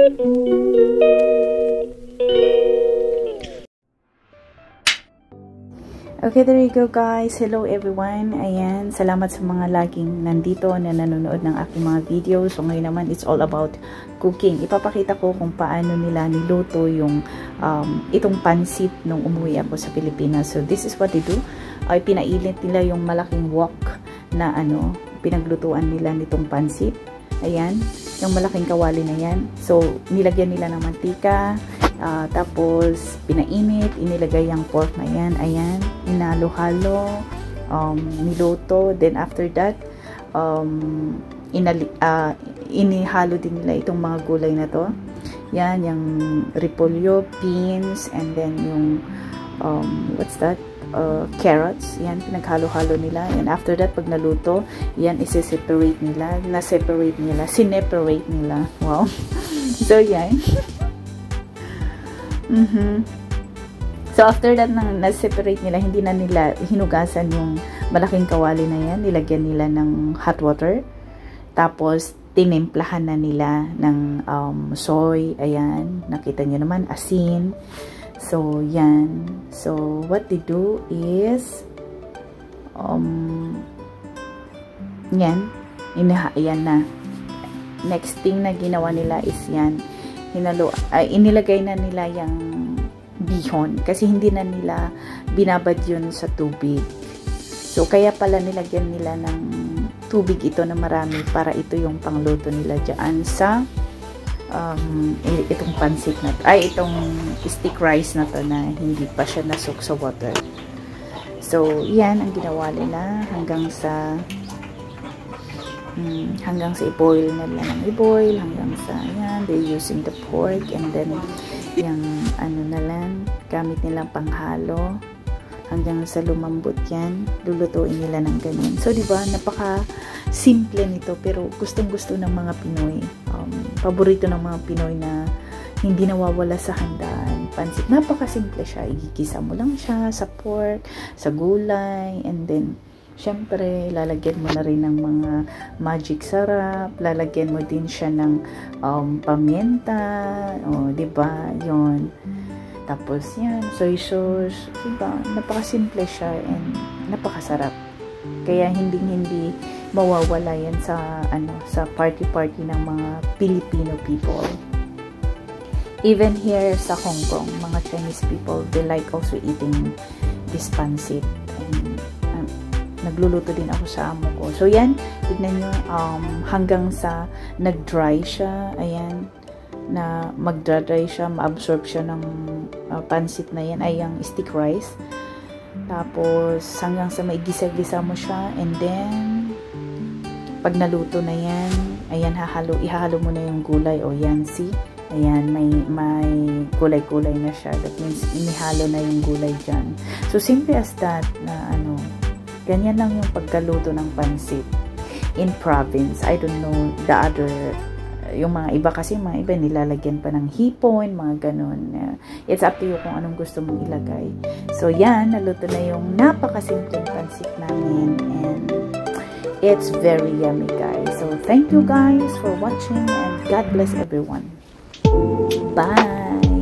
Okay, there you go guys. Hello everyone. Ayan, salamat sa mga laging nandito na nanonood ng aking mga videos. So ngayon naman, it's all about cooking. Ipapakita ko kung paano nila niluto yung itong pansit nung umuwi ako sa Pilipinas. So this is what they do. Ay pinailit nila yung malaking wok na pinaglutuan nila nitong pansit. Ayan, yung malaking kawali na yan. So nilagyan nila ng mantika. Tapos pinainit, inilagay yung pork na yan, ayan, inalo-halo, niluto, then after that inihalo din nila itong mga gulay na to, yan, yung repolyo, beans, and then yung what's that, carrots, yan, pinaghalo-halo nila, and after that pag naluto, yan, isi-separate nila, sineparate nila, wow. So yan. So after that, nang na-separate nila, hindi na nila hinugasan yung malaking kawali na yan, nilagyan nila ng hot water, tapos tinimplahan na nila ng soy, ayan, nakita nyo naman, asin. So yan, so what they do is yan, ayan na. Next thing na ginawa nila is yan, inilagay na nila yung bihon kasi hindi na nila binabad yun sa tubig. So kaya pala nilagyan nila ng tubig ito na marami para ito yung pangluto nila dyan sa itong pansit na to, itong stick rice na to na hindi pa siya nasok sa water. So yan ang ginawa nila hanggang sa i-boil nila ng i-boil, hanggang sa, ayan, they're using the pork, and then, yung, na lang, gamit nilang panghalo, hanggang sa lumambot yan, lulutuin nila ng ganyan. So, diba, napaka-simple nito, pero gustong-gusto ng mga Pinoy. Paborito ng mga Pinoy na hindi nawawala sa handaan. Pansit, napaka-simple siya. Igigisa mo lang siya sa pork, sa gulay, and then, syempre, lalagyan mo na rin ng mga magic sarap, lalagyan mo din siya ng paminta, diba, yon. Tapos yan, soy sauce, diba, napakasimple siya and napakasarap. Kaya hindi mawawala yan sa sa party ng mga Filipino people. Even here sa Hong Kong, mga Chinese people, they like also eating this pansit. And nagluluto din ako sa amo ko. So yan, tignan nyo, hanggang sa nag-dry siya, ayan, na mag-dry siya, ma-absorb siya ng pansit na yan, ay yung stick rice. Tapos hanggang sa maigisa-gisa mo siya, and then pag naluto na yan, ayan, ihahalo mo na yung gulay, o yan, see, ayan, may gulay-gulay na siya. That means inihalo na yung gulay dyan. So simple as that, na ganyan lang yung pagkaluto ng pansit in province. I don't know the other, yung mga iba kasi, mga iba nilalagyan pa ng hipon, mga ganun. It's up to you kung anong gusto mong ilagay. So yan, naluto na yung napakasimpleng pansit namin, and it's very yummy guys. So thank you guys for watching, and God bless everyone. Bye!